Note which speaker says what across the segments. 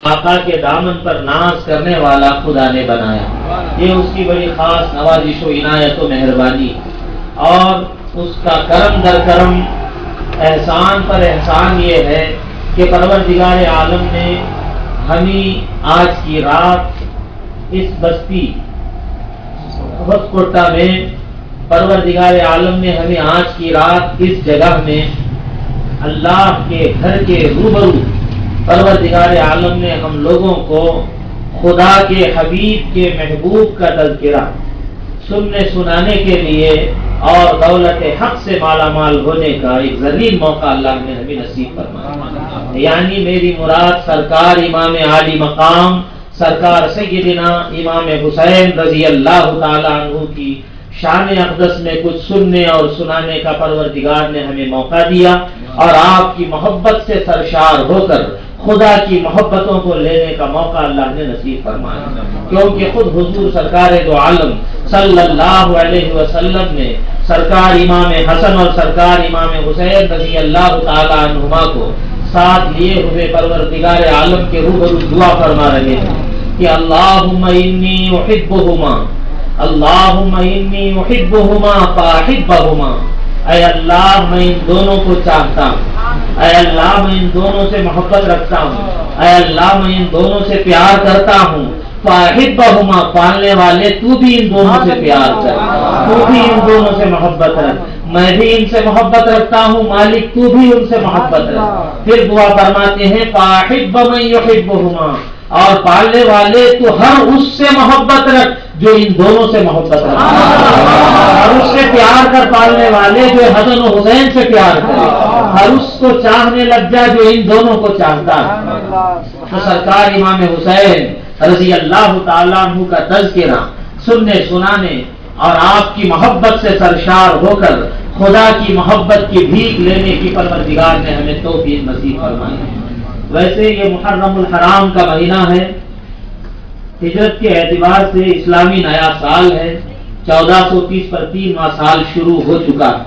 Speaker 1: آقا کے دامن پر ناز کرنے والا خدا نے بنایا. یہ اس کی بڑی خاص نوازش و عنایت و مہربانی، اور اس کا کرم در کرم، احسان پر احسان یہ ہے کہ پروردگار عالم نے ہمیں آج کی رات اس بستی کوٹا میں، پروردگار عالم نے ہمیں آج کی رات اس جگہ میں اللہ کے گھر کے روبرو پروردگار عالم نے ہم لوگوں کو خدا کے حبیب کے محبوب کا تذکرہ سننے سنانے کے لیے اور دولت حق سے مالا مال ہونے کا ایک ذلیل موقع اللہ نے ہمیں نصیب فرمایا. یعنی میری مراد سرکار امام عالی مقام سرکار سیدنا امام حسین رضی اللہ تعالی عنہ کی شان اقدس میں کچھ سننے اور سنانے کا پروردگار نے ہمیں موقع دیا، اور آپ کی محبت سے سرشار ہو کر خدا کی محبتوں کو لینے کا موقع اللہ نے نصیب فرمایا. کیونکہ خود حضور سرکار دو عالم صلی اللہ علیہ وسلم نے سرکار امام حسن اور سرکار امام حسین رضی اللہ تعالی عنہما کو ساتھ لیے ہوئے پروردگار عالم کے روبرو دعا فرما رہے ہیں کہ اللہم انی احبہما، اللہم انی احبہما فاحبہما. اے اللہ میں ان دونوں کو چاہتا ہوں، اے اللہ میں ان دونوں سے محبت رکھتا ہوں، اے اللہ میں ان دونوں سے پیار کرتا ہوں. فاحبہما، پالنے والے تو بھی ان دونوں سے پیار کر، تو بھی ان دونوں سے محبت رکھ. میں بھی ان سے محبت رکھتا ہوں مالک، تو بھی ان سے محبت رکھ. پھر دعا فرماتے ہیں فاحب من یحبہما، اور پالنے والے تو ہر اس سے محبت رکھ جو ان دونوں سے محبت رکھتا ہے، اور اس سے پیار کر پالنے والے جو حسن و حسین سے پیار کرے، ہر اس کو چاہنے لگ جا جو ان دونوں کو چاہتا ہے. تو سرکار امام حسین رضی اللہ تعالیٰ عنہ کا تذکرہ سننے سنانے اور آپ کی محبت سے سرشار ہو کر خدا کی محبت کی بھیک لینے کی پروردگار نے ہمیں توفیق نصیب فرمائی. ویسے یہ محرم الحرام کا مہینہ ہے، ہجرت کے اعتبار سے اسلامی نیا سال ہے. 1430 پر 3واں سال شروع ہو چکا ہے،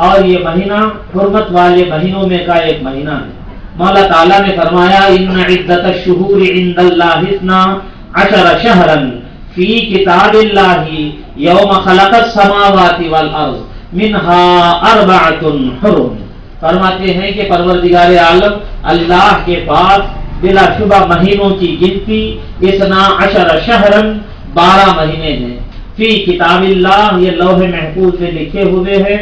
Speaker 1: اور یہ مہینہ حرمت والے مہینوں میں کا ایک مہینہ ہے. مولا تعالیٰ نے فرمایا ان عدت الشہور عند اللہ 12 شہرا فی کتاب اللہ یوم خلق السماوات والارض منها 4 حرم. فرماتے ہیں کہ پروردگار عالم اللہ کے پاس بلا شبہ مہینوں کی گنتی 12 شہرا 12 مہینے ہیں. فی کتاب اللہ، یہ لوح محفوظ میں لکھے ہوئے ہیں.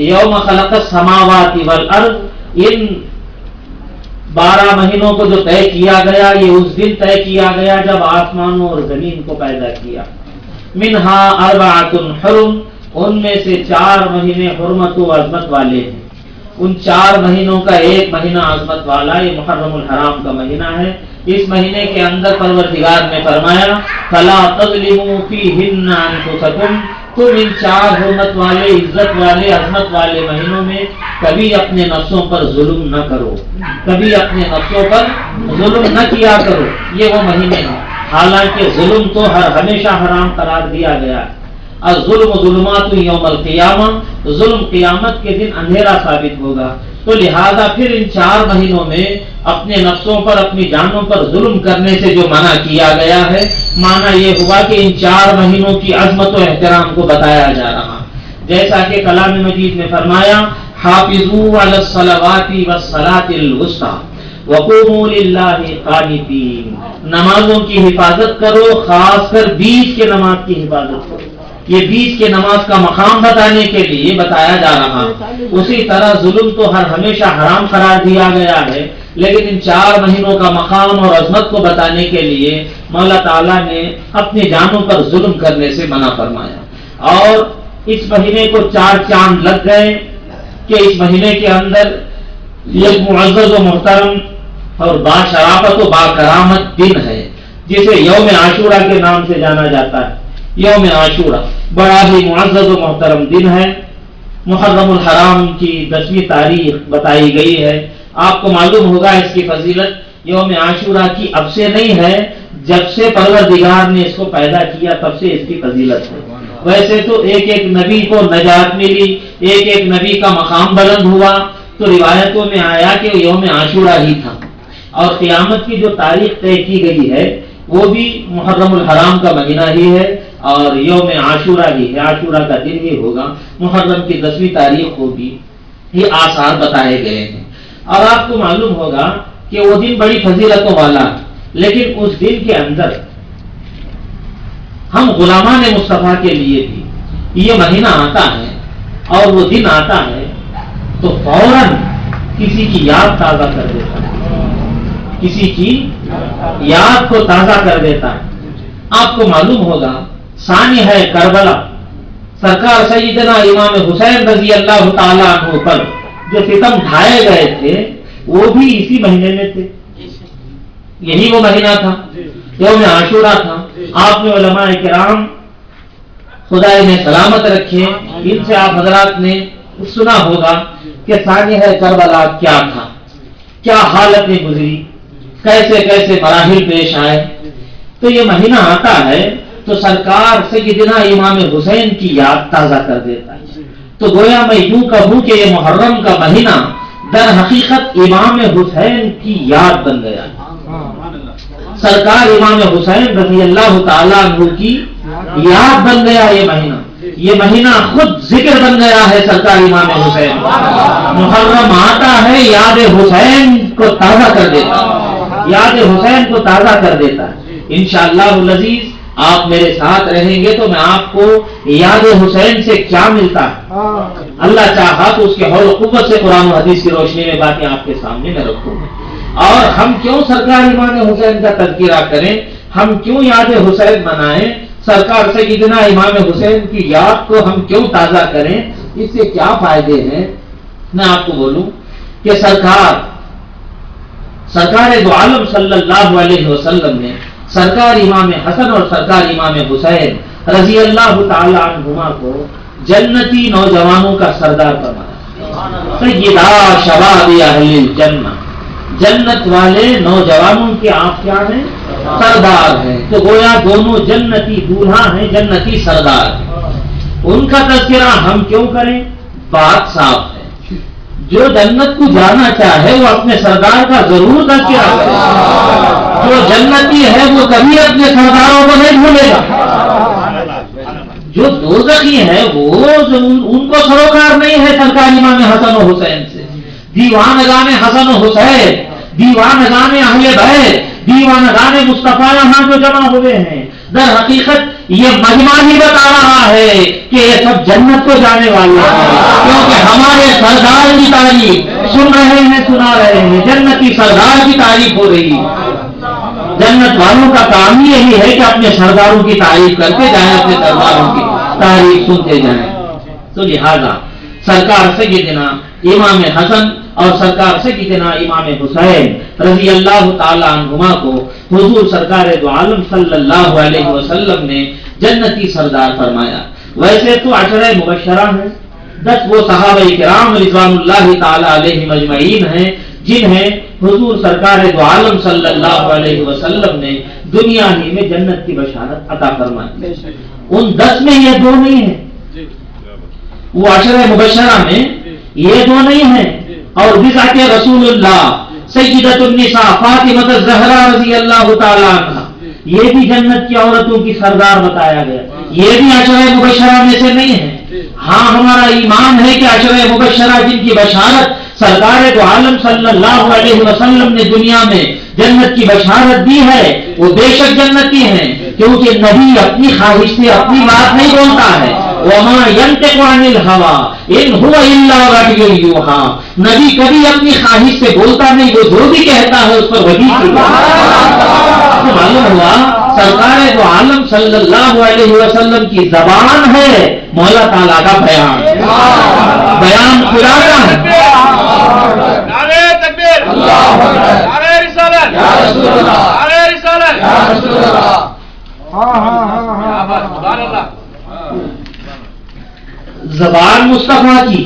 Speaker 1: یوم خلق السماوات والارض، ان 12 مہینوں کو جو طے کیا گیا یہ اس دن طے کیا گیا جب آسمانوں اور زمین کو پیدا کیا. منها 4 حرم، ان میں سے 4 مہینے حرمت و عظمت والے ہیں. ان 4 مہینوں کا ایک مہینہ عظمت والا یہ محرم الحرام کا مہینہ ہے. اس مہینے کے اندر پروردگار نے فرمایا فلا تظلموا فیہن انفسکم، تم ان 4 حرمت والے عزت والے عظمت والے مہینوں میں کبھی اپنے نفسوں پر ظلم نہ کرو، کبھی اپنے نفسوں پر ظلم نہ کیا کرو. یہ وہ مہینے ہیں. حالانکہ ظلم تو ہمیشہ حرام قرار دیا گیا ہے. الظلم ظلمات یوم القیامہ، ظلم قیامت کے دن اندھیرا ثابت ہوگا. تو لہذا پھر ان 4 مہینوں میں اپنے نفسوں پر اپنی جانوں پر ظلم کرنے سے جو منع کیا گیا ہے، معنی یہ ہوا کہ ان 4 مہینوں کی عظمت و احترام کو بتایا جا رہا. جیسا کہ کلام مجید میں فرمایا حافظوا علی الصلوات والصلاۃ الوسطی وقوموا للہ قانتین، نمازوں کی حفاظت کرو، خاص کر بیچ کے نماز کی حفاظت کرو. یہ بیچ کے نماز کا مقام بتانے کے لیے بتایا جا رہا. اسی طرح ظلم تو ہمیشہ حرام قرار دیا گیا ہے، لیکن ان 4 مہینوں کا مقام اور عظمت کو بتانے کے لیے مولا تعالیٰ نے اپنی جانوں پر ظلم کرنے سے منع فرمایا. اور اس مہینے کو 4 چاند لگ گئے کہ اس مہینے کے اندر یہ معزز و محترم اور باشرافت و باکرامت دن ہے جسے یوم عاشورہ کے نام سے جانا جاتا ہے. یوم عاشورہ بڑا ہی معزز و محترم دن ہے. محرم الحرام کی 10ویں تاریخ بتائی گئی ہے. آپ کو معلوم ہوگا اس کی فضیلت یوم عاشورہ کی اب سے نہیں ہے، جب سے پروردگار نے اس کو پیدا کیا تب سے اس کی فضیلت ہے. ویسے تو ایک ایک نبی کو نجات ملی، ایک ایک نبی کا مقام بلند ہوا، تو روایتوں میں آیا کہ یوم عاشورہ ہی تھا. اور قیامت کی جو تاریخ طے کی گئی ہے وہ بھی محرم الحرام کا مہینہ ہی ہے اور یوم عاشورہ ہی ہے، عاشورہ کا دن ہی ہوگا، محرم کی 10ویں تاریخ ہوگی، یہ آثار بتائے گئے ہیں۔ اور آپ کو معلوم ہوگا کہ وہ دن بڑی فضیلتوں والا ہے، لیکن اس دن کے اندر ہم غلامان مصطفیٰ کے لیے بھی یہ مہینہ آتا ہے اور وہ دن آتا ہے تو فوراً کسی کی یاد تازہ کر دیتا ہے، کسی کی یاد کو تازہ کر دیتا ہے۔ آپ کو معلوم ہوگا ثانی ہے کربلا، سرکار سیدنا امام حسین رضی اللہ تعالیٰ عنہ پر جو ستم ڈھائے گئے تھے وہ بھی اسی مہینے میں تھے، یہی وہ مہینہ تھا، یوم عاشورہ تھا۔ آپ نے علماء کرام خدا نے سلامت رکھے، ان سے آپ حضرات نے سنا ہوگا کہ ثانی ہے کربلا کیا تھا، کیا حالتیں گزری، کیسے کیسے مراحل پیش آئے۔ تو یہ مہینہ آتا ہے تو سرکار سیدنا امام حسین کی یاد تازہ کر دیتا ہے۔ تو گویا میں یوں کہوں کہ یہ محرم کا مہینہ در حقیقت امام حسین کی یاد بن گیا، سرکار امام حسین رضی اللہ تعالیٰ عنہ کی یاد بن گیا۔ یہ مہینہ خود ذکر بن گیا ہے سرکار امام حسین۔ محرم آتا ہے یاد حسین کو تازہ کر دیتا ہے، یاد حسین کو تازہ کر دیتا ہے۔ انشاءاللہ العزیز آپ میرے ساتھ رہیں گے تو میں آپ کو یاد حسین سے کیا ملتا ہے، اللہ چاہا تو اس کے حول و قوت سے قرآن و حدیث کی روشنی میں باتیں آپ کے سامنے میں رکھوں گا۔ اور ہم کیوں سرکار امام حسین کا تذکرہ کریں، ہم کیوں یاد حسین منائیں، سرکار سیدنا امام حسین کی یاد کو ہم کیوں تازہ کریں، اس سے کیا فائدے ہیں؟ میں آپ کو بولوں کہ سرکار دو عالم صلی اللہ علیہ وسلم نے سرکار امام حسن اور سرکار امام حسین رضی اللہ تعالی عنہما کو جنتی نوجوانوں کا سردار فرمایا، سیدہ شباب اہل الجنہ، جنت والے نوجوانوں کے آپ کیا ہیں؟ سردار ہیں۔ تو گویا دونوں جنتی دولہا ہیں، جنتی سردار ہیں۔ ان کا تذکرہ ہم کیوں کریں؟ بات صاف ہے، جو جنت کو جانا چاہے وہ اپنے سردار کا ضرور تذکرہ کرے، جو جنتی ہے وہ کبھی اپنے سرداروں کو نہیں بھولے گا، جو دوزخی ہے وہ ان کو سروکار نہیں ہے سرکار امام حسن و حسین سے۔ دیوانگان حسن و حسین، دیوانگان اہل بیت، دیوانگان مصطفیٰ یہاں جو جمع ہوئے ہیں، در حقیقت یہ مجمع ہی بتا رہا ہے کہ یہ سب جنت کو جانے والے ہیں، کیونکہ ہمارے سردار کی تعریف سن رہے ہیں، سنا رہے ہیں، جنتی سردار کی تعریف ہو رہی ہے۔ جنت والوں کا کام ہی یہی ہے کہ اپنے سرداروں کی تعریف کرتے جائیں، اپنے سرداروں کی تعریف سنتے جائیں۔ تو لہذا سرکار سیدنا امام حسن اور سرکار سیدنا امام حسین رضی اللہ تعالی عنہما کو حضور سرکار دو عالم صلی اللہ علیہ وسلم نے جنتی سردار فرمایا۔ ویسے تو عشرہ مبشرہ ہیں، 10 وہ صحابہ کرام رضوان اللہ تعالی علیہ مجمعین ہیں جنہیں حضور سرکار دو عالم صلی اللہ علیہ وسلم نے دنیا ہی میں جنت کی بشارت عطا فرمائی۔ ان 10 میں یہ 2 نہیں ہیں، وہ عشرہ مبشرہ میں یہ 2 نہیں ہیں، اور بضعت رسول اللہ سیدۃ النساء فاطمہ الزہرا رضی اللہ تعالی عنہ، یہ بھی جنت کی عورتوں کی سردار بتایا گیا، یہ بھی عشرہ مبشرہ میں سے نہیں ہے۔ ہاں ہمارا ایمان ہے کہ عشرہ مبشرہ جن کی بشارت سرکار دو عالم صلی اللہ علیہ وسلم نے دنیا میں جنت کی بشارت دی ہے وہ بے شک جنتی ہیں، کیونکہ نبی اپنی خواہش سے اپنی بات نہیں بولتا ہے، وَمَا يَنْطِقُ عَنِ الْهَوَىٰ إِنْ هُوَ إِلَّا وَحْيٌ يُوحَىٰ، نبی کبھی اپنی خواہش سے بولتا نہیں، وہ جو بھی کہتا ہے اس پر وحی کی تو معلوم ہوا سرکار دو عالم صلی اللہ علیہ وسلم کی زبان ہے مولا تعالیٰ کا بیان، بیان خدا کا ہے۔
Speaker 2: نعرہ تکبیر، نعرہ رسالت، نعرہ رسالت، سبحان اللہ۔
Speaker 1: زبان مصطفیٰ کی،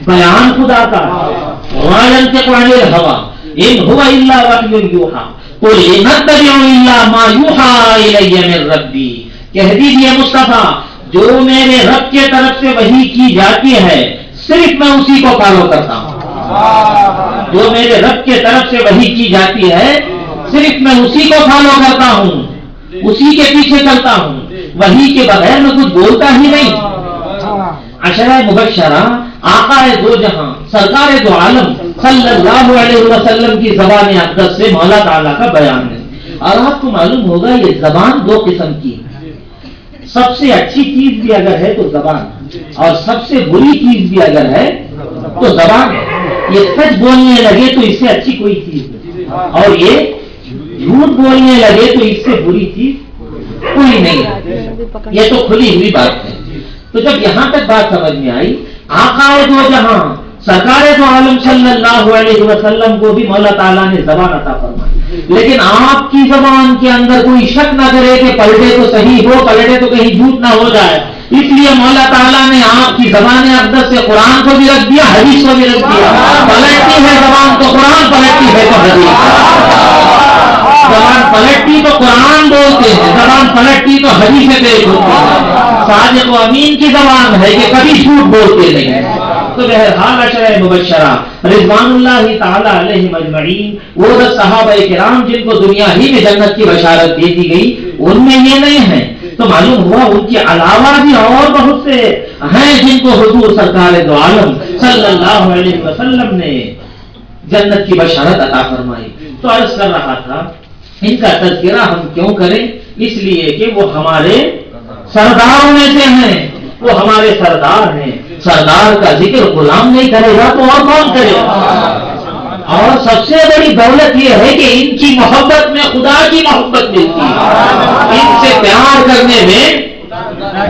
Speaker 1: بیان خدا کا، وَمَا يَنْطِقُ عَنِ الْهَوَىٰ إِنْ هُوَ إِلَّا وَحْيٌ يُوحَىٰ قُلْ إِنْ أَتَّبِعُ إِلَّا مَا يُوحَىٰ إِلَيَّ مِن رَّبِّي، کہہ دیجئے مصطفیٰ جو میرے رب کے طرف سے وحی کی جاتی ہے صرف میں اسی کو فالو کرتا ہوں۔ جو میرے رب کے طرف سے وحی کی جاتی ہے صرف میں اسی کو فالو کرتا ہوں، اسی کے پیچھے چلتا ہوں، وحی کے بغیر میں کچھ بولتا ہی نہیں۔ عشرہ مبشرہ آقا دو جہاں سرکار دو عالم صلی اللہ علیہ وسلم کی زبان اقدس سے مولا تعالیٰ کا بیان ہے۔ اور آپ کو معلوم ہوگا یہ زبان دو قسم کی ہے، سب سے اچھی چیز بھی اگر ہے تو زبان، اور سب سے بری چیز بھی اگر ہے تو زبان ہے۔ یہ سچ بولنے لگے تو اس سے اچھی کوئی چیز نہیں، اور یہ جھوٹ بولنے لگے تو اس سے بری چیز کوئی نہیں ہے۔ یہ تو کھلی ہوئی بات ہے۔ تو جب یہاں تک بات سمجھ میں آئی، آقا دو جہاں سرکار دو عالم صلی اللہ علیہ وسلم کو بھی مولا تعالیٰ نے زبان عطا فرمائی، لیکن آپ کی زبان کے اندر کوئی شک نہ کرے کہ پلٹے تو صحیح ہو، پلٹے تو کہیں جھوٹ نہ ہو جائے، اس لیے مولا تعالیٰ نے آپ کی زبان اقدس سے قرآن کو بھی رکھ دیا، حدیث کو بھی رکھ دیا۔ پلٹتی ہے زبان تو قرآن، پلٹتی ہے تو حدیث۔ زبان پلٹتی تو قرآن بولتے ہیں، زبان پلٹتی تو حدیث پیش ہوتی ہے۔ صادق و امین کی زبان ہے کہ کبھی جھوٹ بولتے نہیں۔ تو بہرحال عشرہ مبشرہ رضوان اللہ تعالی علیہم اجمعین، وہ 10 صحابہ کرام جن کو دنیا ہی میں جنت کی بشارت دے دی گئی، ان میں یہ نہیں ہے۔ تو معلوم ہوا ان کے علاوہ بھی اور بہت سے ہیں جن کو حضور سرکار دو عالم صلی اللہ علیہ وسلم نے جنت کی بشارت عطا فرمائی۔ تو عرض کر رہا تھا ان کا تذکرہ ہم کیوں کریں؟ اس لیے کہ وہ ہمارے سرداروں میں سے ہیں، وہ ہمارے سردار ہیں۔ سردار کا ذکر غلام نہیں کرے گا تو اور کون کرے گا؟ اور سب سے بڑی دولت یہ ہے کہ ان کی محبت میں خدا کی محبت ملتی ہے، ان سے پیار کرنے میں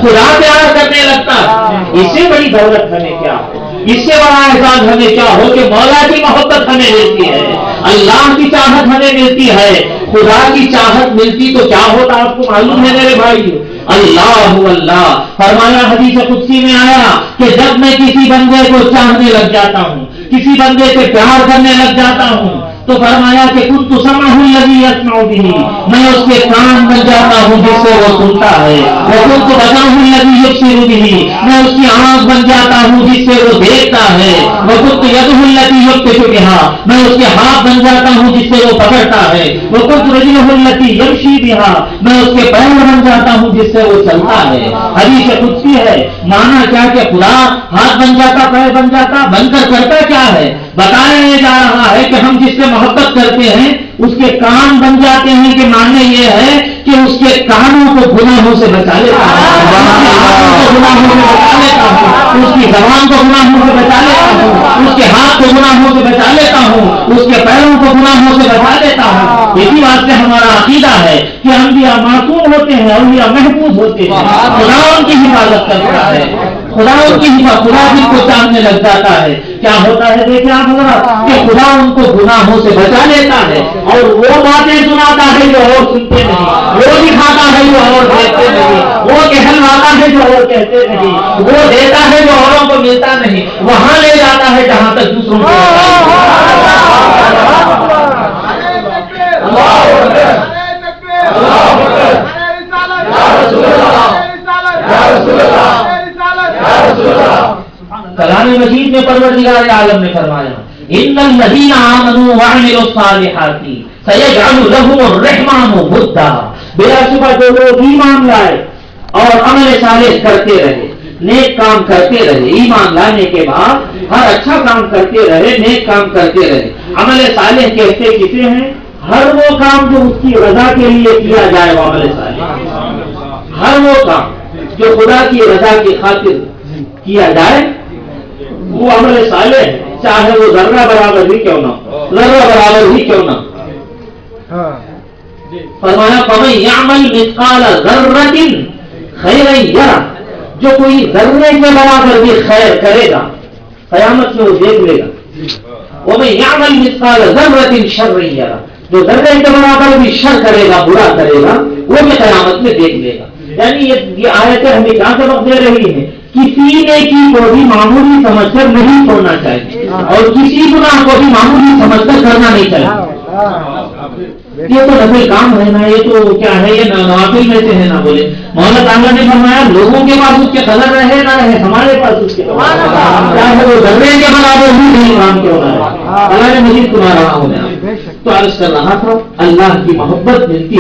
Speaker 1: خدا پیار کرنے لگتا ہے۔ اس سے بڑی دولت ہمیں کیا ہو، اس سے بڑا احسان ہمیں کیا ہو کہ مولا کی محبت ہمیں ملتی ہے، اللہ کی چاہت ہمیں ملتی ہے۔ خدا کی چاہت ملتی تو کیا ہوتا آپ کو معلوم ہے میرے بھائی؟ اللہ اللہ فرمایا، حدیث قدسی میں آیا کہ جب میں کسی بندے کو چاہنے لگ جاتا ہوں، کسی بندے سے پیار کرنے لگ جاتا ہوں، تو فرمایا کہ کنت سمعہ الذی یسمع بہ، میں اس کے کان بن جاتا ہوں جس سے وہ سنتا ہے، وکنت بصرہ الذی یبصر بہ، میں اس کی آنکھ بن جاتا ہوں جس سے وہ دیکھتا ہے، وکنت یدہ التی یبطش بہا، میں اس کے ہاتھ بن جاتا ہوں جس سے وہ پکڑتا ہے، وکنت رجلہ التی یمشی بہا، میں اس کے پیر بن جاتا ہوں جس سے وہ چلتا ہے۔ حدیث قدسی ہے، مانا کیا کہ خدا ہاتھ بن جاتا، پیر بن جاتا، بن کر کرتا کیا ہے؟ بتایا جا رہا ہے کہ ہم جس سے محبت کرتے ہیں اس کے کان بن جاتے ہیں، کہ ماننے یہ ہے کہ اس کے کانوں کو گناہوں سے بچا لیتا ہوں، گناہوں سے بچا لیتا ہوں، اس کی زبان کو گناہوں سے بچا لیتا ہوں، اس کے ہاتھ کو گناہوں سے بچا لیتا ہوں، اس کے پیروں کو گناہوں سے بچا لیتا ہوں۔ اسی بات سے ہمارا عقیدہ ہے کہ انبیاء معصوم ہوتے ہیں، اولیاء محفوظ ہوتے ہیں، خدا ان کی حفاظت کرتا ہے، خدا ان کی حفاظت، خدا جن کو چاہنے لگ جاتا ہے کیا ہوتا ہے؟ دیکھیں آپ حضرات کہ خدا ان کو گناہوں سے بچا لیتا ہے، اور وہ باتیں سناتا ہے جو اور سنتے نہیں، وہ دکھاتا ہے جو اور دیکھتے نہیں، وہ کہلواتا ہے جو اور کہتے نہیں، وہ دیتا ہے جو اوروں کو ملتا نہیں، وہاں لے جاتا ہے جہاں تک دوسروں کو کلام مجید میں پروردگار عالم نے فرمایا، ان الذین آمنوا وعملوا الصالحات سیجعل لهم الرحمن ودا، بلا شبہ جو لوگ ایمان لائے اور عمل صالح کرتے رہے، نیک کام کرتے رہے، ایمان لانے کے بعد ہر اچھا کام کرتے رہے، نیک کام کرتے رہے۔ عمل صالح کہتے کسے ہیں؟ ہر وہ کام جو اس کی رضا کے لیے کیا جائے وہ عمل صالح، ہر وہ کام جو خدا کی رضا کی خاطر کیا جائے وہ عمل صالح ہے، چاہے وہ ذرہ برابر بھی کیوں نہ ہو، ذرہ برابر بھی کیوں نہ ہو۔ فرمایا فَمَن يَعْمَلْ مِثْقَالَ ذَرَّةٍ خَيْرًا يَرَهُ، جو کوئی ذرے کے برابر بھی خیر کرے گا قیامت میں وہ دیکھ لے گا۔ وَمَن يَعْمَلْ مِثْقَالَ ذَرَّةٍ شَرًّا يَرَهُ، جو ذرے کے برابر بھی شر کرے گا، برا کرے گا، وہ بھی قیامت میں دیکھ لے گا۔ یعنی یہ آیتیں ہمیں کیا سبق دے رہی ہیں؟ کسی نیکی کو بھی معمولی سمجھ کر نہیں چھوڑنا چاہیے، اور کسی گناہ کو بھی معمولی سمجھ کر کرنا نہیں چاہیے۔ یہ تو نفل کام ہے نا، یہ تو کیا ہے، یہ نوافل میں سے ہے نا۔ بولے مولا تعالیٰ نے فرمایا لوگوں کے پاس اس کے قدر رہے نہ رہے، ہمارے پاس اس کے چاہے وہ ذرے کے برابر بھی نہیں کام کیوں نہ رہے، قرآن مجید سنا رہا ہوں میں آپ کو۔ تو عرض کر رہا تھا اللہ کی محبت ملتی